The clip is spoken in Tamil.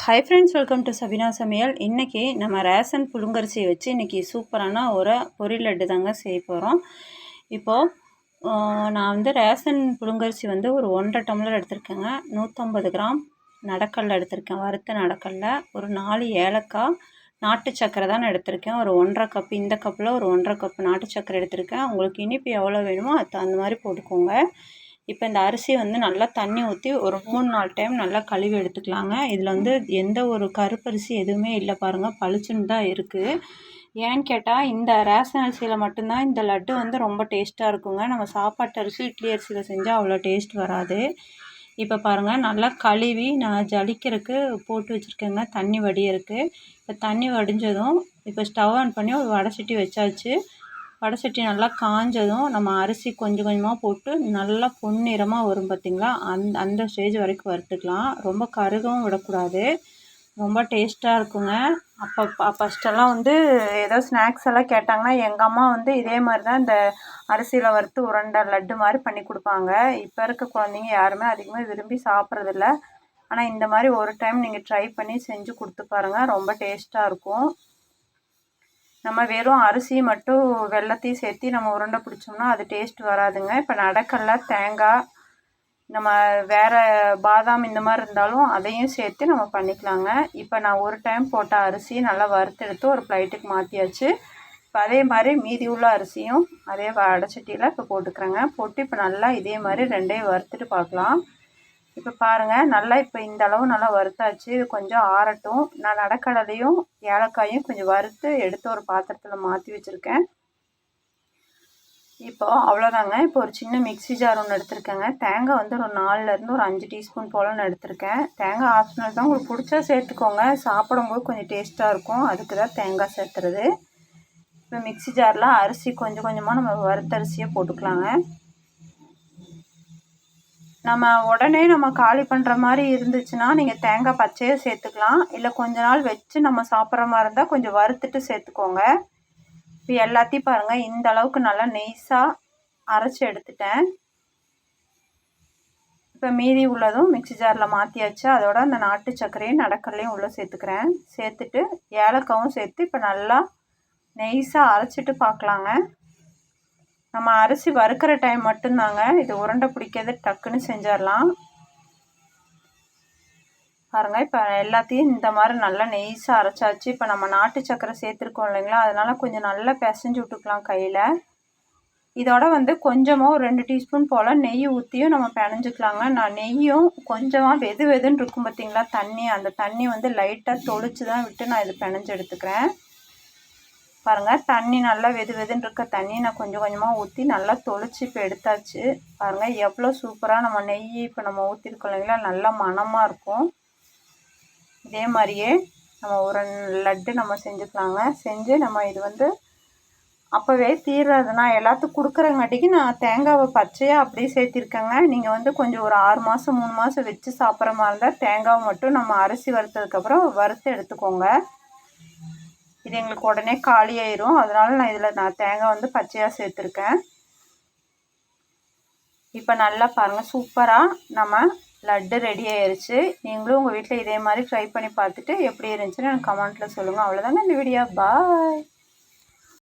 Hi friends, welcome to Sabina சமையல். இன்றைக்கி நம்ம ரேஷன் புழுங்கரிசியை வச்சு இன்றைக்கி சூப்பரான ஒரு பொரி லட்டு தாங்க செய்ய போகிறோம். இப்போது நான் வந்து ரேஷன் புழுங்கரிசி வந்து ஒரு 1.5 டம்ளர் எடுத்திருக்கேங்க. 150 கிராம் நடக்கடலை எடுத்திருக்கேன், வறுத்த நடக்கடலை. ஒரு 4 ஏலக்காய், நாட்டு சர்க்கரை தான் நான் எடுத்திருக்கேன். ஒரு 1.5 கப்பு, இந்த கப்பில் ஒரு 1.5 கப்பு நாட்டு சர்க்கரை எடுத்திருக்கேன். உங்களுக்கு இனிப்பு எவ்வளோ வேணுமோ அது தகுந்த மாதிரி போட்டுக்கோங்க. இப்போ இந்த அரிசி வந்து நல்லா தண்ணி ஊற்றி ஒரு 3-4 டைம் நல்லா கழுவி எடுத்துக்கலாங்க. இதில் வந்து எந்த ஒரு கருப்பரிசி எதுவுமே இல்லை பாருங்கள், பளிச்சுன்னு தான் இருக்குது. ஏன்னு கேட்டால் இந்த ரேஷன் அரிசியில் மட்டும்தான் இந்த லட்டு வந்து ரொம்ப டேஸ்ட்டாக இருக்குங்க. நம்ம சாப்பாட்டு அரிசி, இட்லி அரிசியில் செஞ்சால் அவ்வளோ டேஸ்ட் வராது. இப்போ பாருங்கள், நல்லா கழுவி நான் ஜலிக்கிறதுக்கு போட்டு வச்சுருக்கேங்க, தண்ணி வடியறதுக்கு. இப்போ தண்ணி வடிஞ்சதும் இப்போ ஸ்டவ் ஆன் பண்ணி ஒரு வடை சட்டி வச்சாச்சு. வடை சட்டி நல்லா காஞ்சதும் நம்ம அரிசி கொஞ்சம் கொஞ்சமாக போட்டு நல்லா பொன்னிறமாக வரும் பார்த்திங்களா, அந்த ஸ்டேஜ் வரைக்கும் வறுத்துக்கலாம். ரொம்ப கருகவும் விடக்கூடாது, ரொம்ப டேஸ்ட்டாக இருக்குங்க. ஃபஸ்ட்டெல்லாம் வந்து ஏதோ ஸ்நாக்ஸ் எல்லாம் கேட்டாங்கன்னா எங்கள் அம்மா வந்து இதே மாதிரி தான் இந்த அரிசியில் வறுத்து உருண்டை லட்டு மாதிரி பண்ணி கொடுப்பாங்க. இப்போ இருக்க குழந்தைங்க யாருமே அதிகமாக விரும்பி சாப்பிட்றதில்ல. ஆனால் இந்த மாதிரி ஒரு டைம் நீங்கள் ட்ரை பண்ணி செஞ்சு கொடுத்து பாருங்கள், ரொம்ப டேஸ்ட்டாக இருக்கும். நம்ம வெறும் அரிசி மட்டும் வெல்லத்தையும் சேர்த்து நம்ம உருண்டை பிடிச்சோம்னா அது டேஸ்ட் வராதுங்க. இப்போ நடக்கடலை, தேங்காய், நம்ம வேறு பாதாம் இந்த மாதிரி இருந்தாலும் அதையும் சேர்த்து நம்ம பண்ணிக்கலாங்க. இப்போ நான் ஒரு டைம் போட்ட அரிசி நல்லா வறுத்தெடுத்து ஒரு பிளேட்டுக்கு மாற்றியாச்சு. இப்போ அதே மாதிரி மீதி உள்ள அரிசியும் அதே வடைச்சட்டியில் இப்போ போட்டுக்கிறேங்க. போட்டு இப்போ நல்லா இதே மாதிரி ரெண்டையும் வறுத்துட்டு பார்க்கலாம். இப்போ பாருங்கள், நல்லா இப்போ இந்த அளவு நல்லா வறுத்தாச்சு. இது கொஞ்சம் ஆறட்டும். நான் நடக்கடலையும் ஏலக்காயும் கொஞ்சம் வறுத்து எடுத்து ஒரு பாத்திரத்தில் மாற்றி வச்சுருக்கேன். இப்போ அவ்வளோதாங்க. இப்போ ஒரு சின்ன மிக்ஸி ஜார் ஒன்று எடுத்திருக்கேங்க. தேங்காய் வந்து ஒரு 4லேருந்து ஒரு 5 டீஸ்பூன் போலன்னு எடுத்திருக்கேன். தேங்காய் ஆப்ஷனல் தான், உங்களுக்கு பிடிச்சா சேர்த்துக்கோங்க. சாப்பிடும்போது கொஞ்சம் டேஸ்ட்டாக இருக்கும், அதுக்கு தான் தேங்காய் சேர்த்துறது. இப்போ மிக்ஸி ஜாரில் அரிசி கொஞ்சம் கொஞ்சமாக நம்ம வறுத்த அரிசியை போட்டுக்கலாங்க. நம்ம உடனே நம்ம காலி பண்ணுற மாதிரி இருந்துச்சுன்னா நீங்கள் தேங்காய் பச்சையாக சேர்த்துக்கலாம். இல்லை கொஞ்ச நாள் வச்சு நம்ம சாப்பிட்ற மாதிரி இருந்தால் கொஞ்சம் வறுத்துட்டு சேர்த்துக்கோங்க. இப்போ எல்லாத்தையும் பாருங்கள், இந்த அளவுக்கு நல்லா நெய்ஸாக அரைச்சி எடுத்துட்டேன். இப்போ மீதி உள்ளதும் மிக்ஸி ஜாரில் மாற்றியாச்சு. அதோட அந்த நாட்டு சர்க்கரையும் நடக்கடலையும் உள்ளே சேர்த்துக்கிறேன். சேர்த்துட்டு ஏலக்காவும் சேர்த்து இப்போ நல்லா நெய்ஸாக அரைச்சிட்டு பார்க்கலாங்க. நம்ம அரிசி வறுக்கிற டைம் மட்டும்தாங்க இது உருண்டை பிடிக்கிறது, டக்குன்னு செஞ்சிடலாம். பாருங்கள், இப்போ எல்லாத்தையும் இந்த மாதிரி நல்லா நெய்ஸாக அரைச்சாச்சு. இப்போ நம்ம நாட்டு சர்க்கரை சேர்த்துருக்கோம் இல்லைங்களா, அதனால் கொஞ்சம் நல்லா பிசைஞ்சு விட்டுக்கலாம் கையில். இதோட வந்து கொஞ்சமாக ஒரு 2 டீஸ்பூன் போல் நெய் ஊற்றியும் நம்ம பிணைஞ்சிக்கலாங்க. நான் நெய்யும் கொஞ்சமாக வெதுன்னு இருக்கும் பார்த்திங்களா தண்ணி, அந்த தண்ணி வந்து லைட்டாக தொளிச்சு தான் விட்டு நான் இது பிணைஞ்சு எடுத்துக்கிறேன். பாருங்கள், தண்ணி நல்லா வெதுன்னு இருக்க தண்ணி நான் கொஞ்சம் கொஞ்சமாக ஊற்றி நல்லா தொளிச்சு இப்போ எடுத்தாச்சு. பாருங்கள் எவ்வளோ சூப்பராக நம்ம நெய் இப்போ நம்ம ஊற்றிருக்கோம் இல்லைங்களா, நல்லா மணமாக இருக்கும். இதே மாதிரியே நம்ம ஒரு லட்டு நம்ம செஞ்சுக்கலாங்க. செஞ்சு நம்ம இது வந்து அப்போவே தீர்றது, நான் எல்லாத்துக்கும் கொடுக்குறங்காட்டிக்கு நான் தேங்காவை பச்சையாக அப்படியே சேர்த்திருக்கேங்க. நீங்கள் வந்து கொஞ்சம் ஒரு 6 மாதம் 3 மாதம் வச்சு சாப்பிட்ற மாதிரி இருந்தால் தேங்காவை மட்டும் நம்ம அரிசி வறுத்ததுக்கப்புறம் வறுத்து எடுத்துக்கோங்க. இது எங்களுக்கு உடனே காலி ஆயிரும், அதனால நான் தேங்காய் வந்து பச்சையாக சேர்த்துருக்கேன். இப்போ நல்லா பாருங்கள், சூப்பராக நம்ம லட்டு ரெடி ஆயிடுச்சு. நீங்களும் உங்கள் வீட்டில் இதே மாதிரி ட்ரை பண்ணி பார்த்துட்டு எப்படி இருந்துச்சுன்னு எனக்கு கமெண்ட்டில் சொல்லுங்கள். அவ்வளோதாங்க இந்த வீடியோ. பாய்.